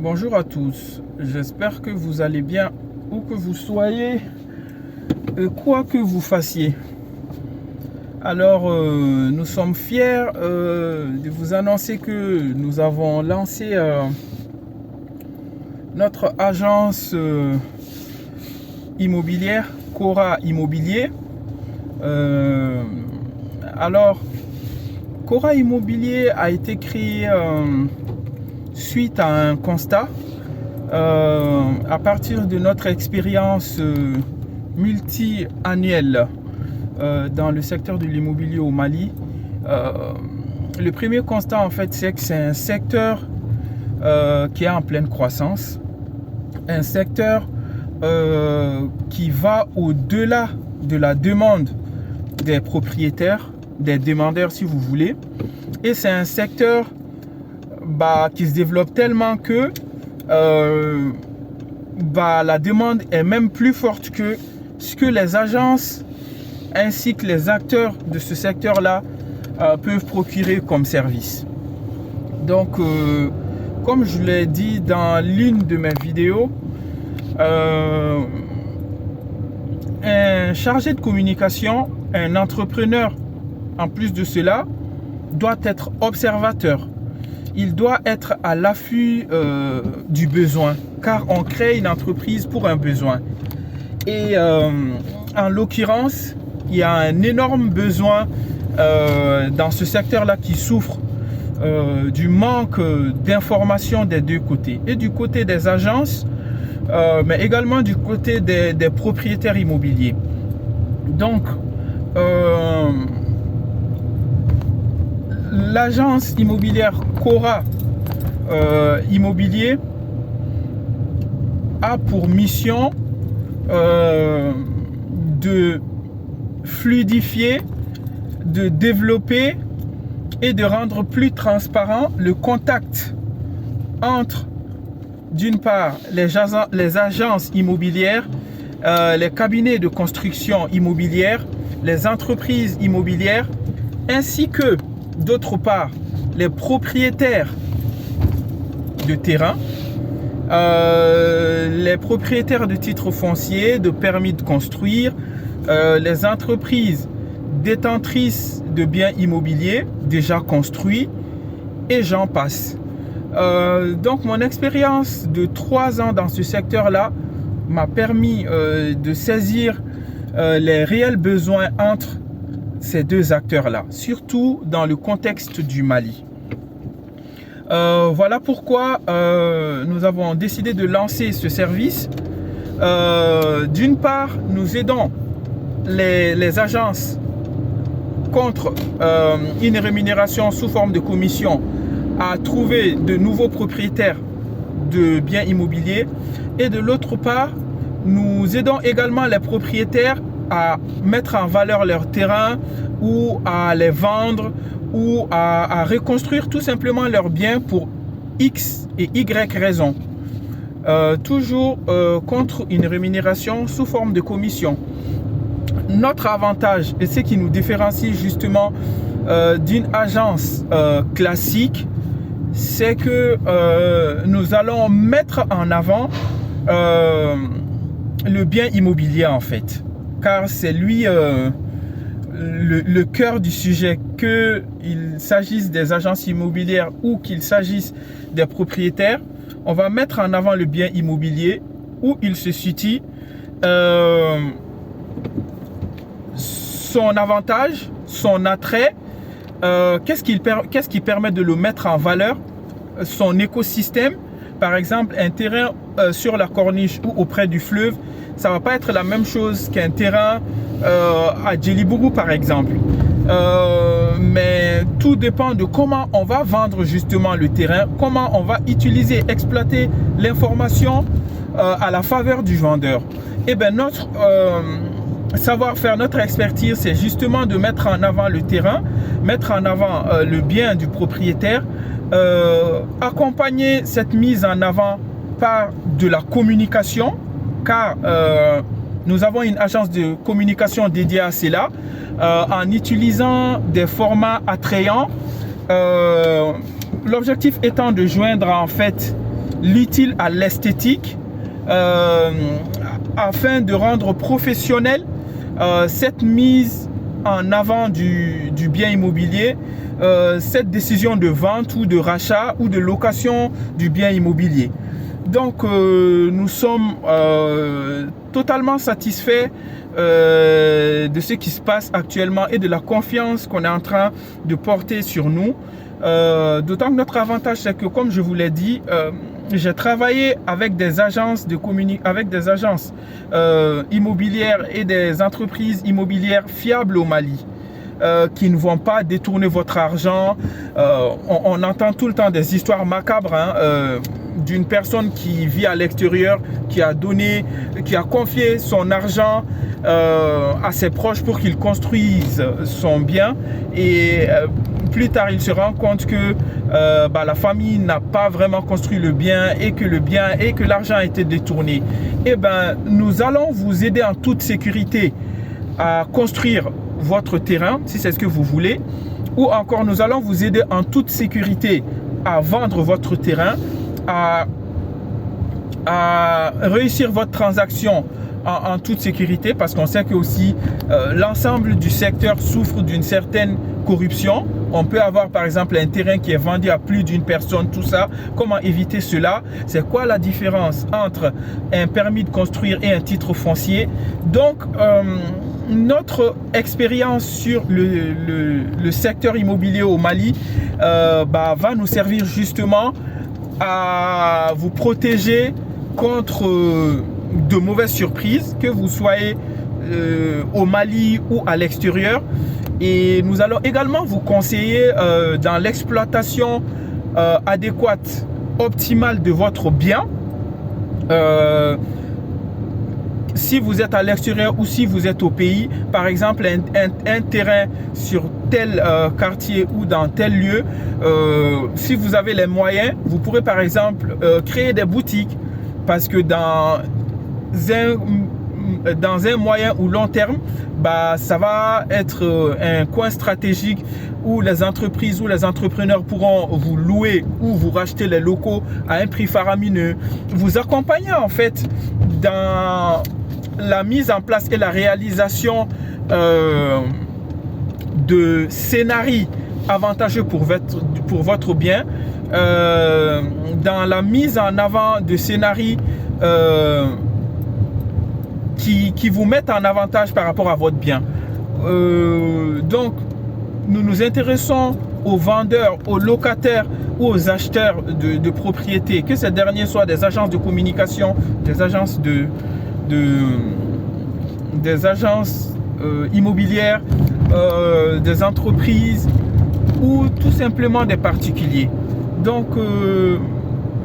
Bonjour à tous, j'espère que vous allez bien où que vous soyez, quoi que vous fassiez. Alors, nous sommes fiers de vous annoncer que nous avons lancé notre agence immobilière, Cora Immobilier. Alors, Cora Immobilier a été créé suite à un constat à partir de notre expérience multi-annuelle dans le secteur de l'immobilier au Mali. Le premier constat en fait, c'est que c'est un secteur qui est en pleine croissance, un secteur qui va au-delà de la demande des propriétaires, des demandeurs si vous voulez, et c'est un secteur qui se développe tellement que la demande est même plus forte que ce que les agences ainsi que les acteurs de ce secteur-là peuvent procurer comme service. Donc, comme je l'ai dit dans l'une de mes vidéos, un chargé de communication, un entrepreneur, en plus de cela, doit être observateur. Il doit être à l'affût du besoin, car on crée une entreprise pour un besoin. Et en l'occurrence, il y a un énorme besoin dans ce secteur-là qui souffre du manque d'informations des deux côtés. Et du côté des agences, mais également du côté des propriétaires immobiliers. Donc, l'agence immobilière Cora Immobilier a pour mission de fluidifier, de développer et de rendre plus transparent le contact entre, d'une part, les agences immobilières, les cabinets de construction immobilière, les entreprises immobilières, ainsi que, d'autre part, les propriétaires de terrain, les propriétaires de titres fonciers, de permis de construire, les entreprises détentrices de biens immobiliers déjà construits, et j'en passe. Donc mon expérience de 3 ans dans ce secteur-là m'a permis de saisir les réels besoins entre ces deux acteurs-là, surtout dans le contexte du Mali. Voilà pourquoi nous avons décidé de lancer ce service. D'une part, nous aidons les agences contre une rémunération sous forme de commission à trouver de nouveaux propriétaires de biens immobiliers, et de l'autre part, nous aidons également les propriétaires à mettre en valeur leurs terrains ou à les vendre ou à reconstruire tout simplement leurs biens pour X et Y raisons. Toujours contre une rémunération sous forme de commission. Notre avantage, et ce qui nous différencie justement d'une agence classique, c'est que nous allons mettre en avant le bien immobilier en fait, car c'est lui le cœur du sujet, qu'il s'agisse des agences immobilières ou qu'il s'agisse des propriétaires. On va mettre en avant le bien immobilier, où il se situe, son avantage, son attrait, qu'est-ce qui permet de le mettre en valeur, son écosystème. Par exemple, un terrain sur la corniche ou auprès du fleuve, ça ne va pas être la même chose qu'un terrain à Djelibougou par exemple. Mais tout dépend de comment on va vendre justement le terrain, comment on va utiliser, exploiter l'information à la faveur du vendeur. Et bien notre savoir-faire, notre expertise, c'est justement de mettre en avant le terrain, mettre en avant le bien du propriétaire, accompagner cette mise en avant par de la communication, car nous avons une agence de communication dédiée à cela, en utilisant des formats attrayants. L'objectif étant de joindre en fait l'utile à l'esthétique, afin de rendre professionnel cette mise en avant du bien immobilier, cette décision de vente ou de rachat ou de location du bien immobilier. Donc nous sommes totalement satisfaits de ce qui se passe actuellement et de la confiance qu'on est en train de porter sur nous. D'autant que notre avantage, c'est que, comme je vous l'ai dit, j'ai travaillé avec des agences immobilières et des entreprises immobilières fiables au Mali, qui ne vont pas détourner votre argent. On entend tout le temps des histoires macabres, d'une personne qui vit à l'extérieur, qui a confié son argent à ses proches pour qu'ils construisent son bien, et plus tard il se rend compte que la famille n'a pas vraiment construit le bien et que l'argent a été détourné. Et nous allons vous aider en toute sécurité à construire votre terrain, si c'est ce que vous voulez, ou encore nous allons vous aider en toute sécurité à vendre votre terrain, à réussir votre transaction en toute sécurité, parce qu'on sait que aussi l'ensemble du secteur souffre d'une certaine corruption. On peut avoir par exemple un terrain qui est vendu à plus d'une personne, tout ça. Comment éviter cela? C'est quoi la différence entre un permis de construire et un titre foncier? Donc notre expérience sur le secteur immobilier au Mali va nous servir justement à vous protéger contre de mauvaises surprises, que vous soyez au Mali ou à l'extérieur. Et nous allons également vous conseiller dans l'exploitation adéquate, optimale de votre bien. Si vous êtes à l'extérieur ou si vous êtes au pays, par exemple un terrain sur tel quartier ou dans tel lieu, si vous avez les moyens, vous pourrez par exemple créer des boutiques, parce que dans un moyen ou long terme, ça va être un coin stratégique où les entreprises ou les entrepreneurs pourront vous louer ou vous racheter les locaux à un prix faramineux, vous accompagner en fait dans la mise en place et la réalisation de scénarios avantageux pour votre bien, dans la mise en avant de scénarios qui vous mettent en avantage par rapport à votre bien. Donc, nous nous intéressons aux vendeurs, aux locataires ou aux acheteurs de propriétés, que ces derniers soient des agences de communication, des agences immobilières, des entreprises ou tout simplement des particuliers. Donc,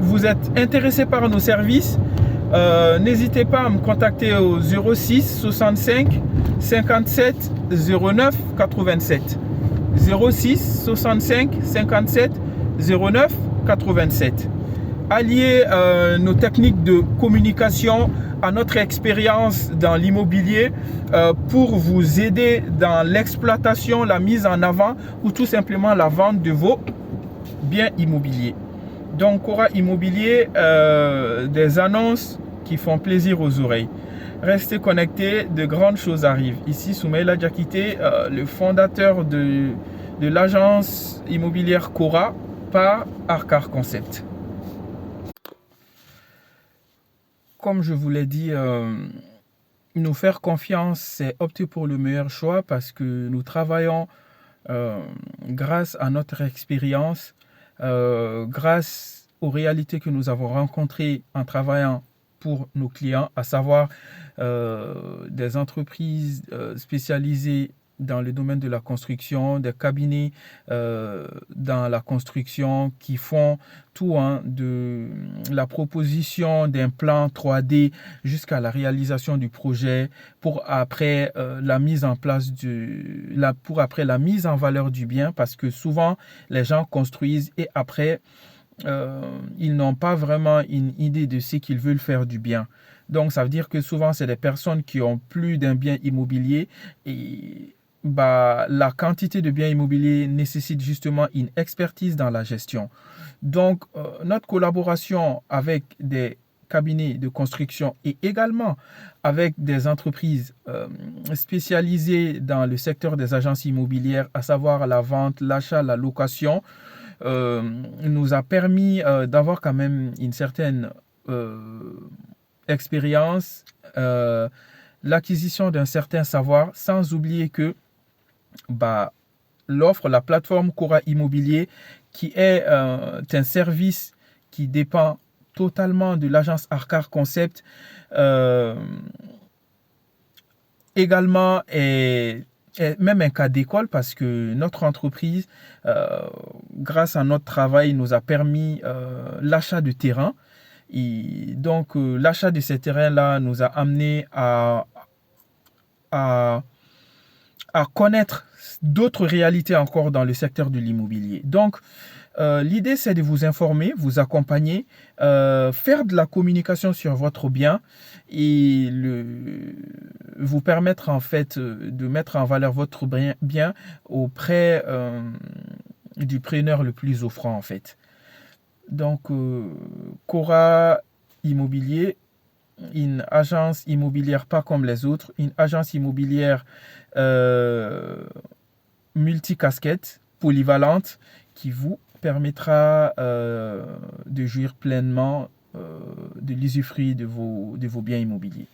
vous êtes intéressé par nos services, n'hésitez pas à me contacter au 06 65 57 09 87. 06 65 57 09 87. Allier nos techniques de communication à notre expérience dans l'immobilier pour vous aider dans l'exploitation, la mise en avant ou tout simplement la vente de vos biens immobiliers. Donc, Cora Immobilier, des annonces qui font plaisir aux oreilles. Restez connectés, de grandes choses arrivent. Ici, Soumaïla Diakité, le fondateur de l'agence immobilière Cora par Arcar Concept. Comme je vous l'ai dit, nous faire confiance, c'est opter pour le meilleur choix, parce que nous travaillons grâce à notre expérience, grâce aux réalités que nous avons rencontrées en travaillant pour nos clients, à savoir des entreprises spécialisées dans le domaine de la construction, des cabinets dans la construction qui font tout, de la proposition d'un plan 3D jusqu'à la réalisation du projet, pour après la mise en place la mise en valeur du bien, parce que souvent les gens construisent et après ils n'ont pas vraiment une idée de ce qu'ils veulent faire du bien. Donc ça veut dire que souvent c'est des personnes qui ont plus d'un bien immobilier, la quantité de biens immobiliers nécessite justement une expertise dans la gestion. Donc, notre collaboration avec des cabinets de construction et également avec des entreprises spécialisées dans le secteur des agences immobilières, à savoir la vente, l'achat, la location, nous a permis d'avoir quand même une certaine expérience, l'acquisition d'un certain savoir, sans oublier que l'offre, la plateforme Cora Immobilier, qui est un service qui dépend totalement de l'agence Arcar Concept, également est même un cas d'école parce que notre entreprise, grâce à notre travail, nous a permis l'achat de terrain. Et donc, l'achat de ces terrains-là nous a amené à connaître d'autres réalités encore dans le secteur de l'immobilier. Donc, l'idée, c'est de vous informer, vous accompagner, faire de la communication sur votre bien et vous permettre en fait de mettre en valeur votre bien auprès du preneur le plus offrant en fait. Donc, Cora Immobilier, une agence immobilière pas comme les autres, une agence immobilière multicasquette, polyvalente, qui vous permettra de jouir pleinement de l'usufruit de vos biens immobiliers.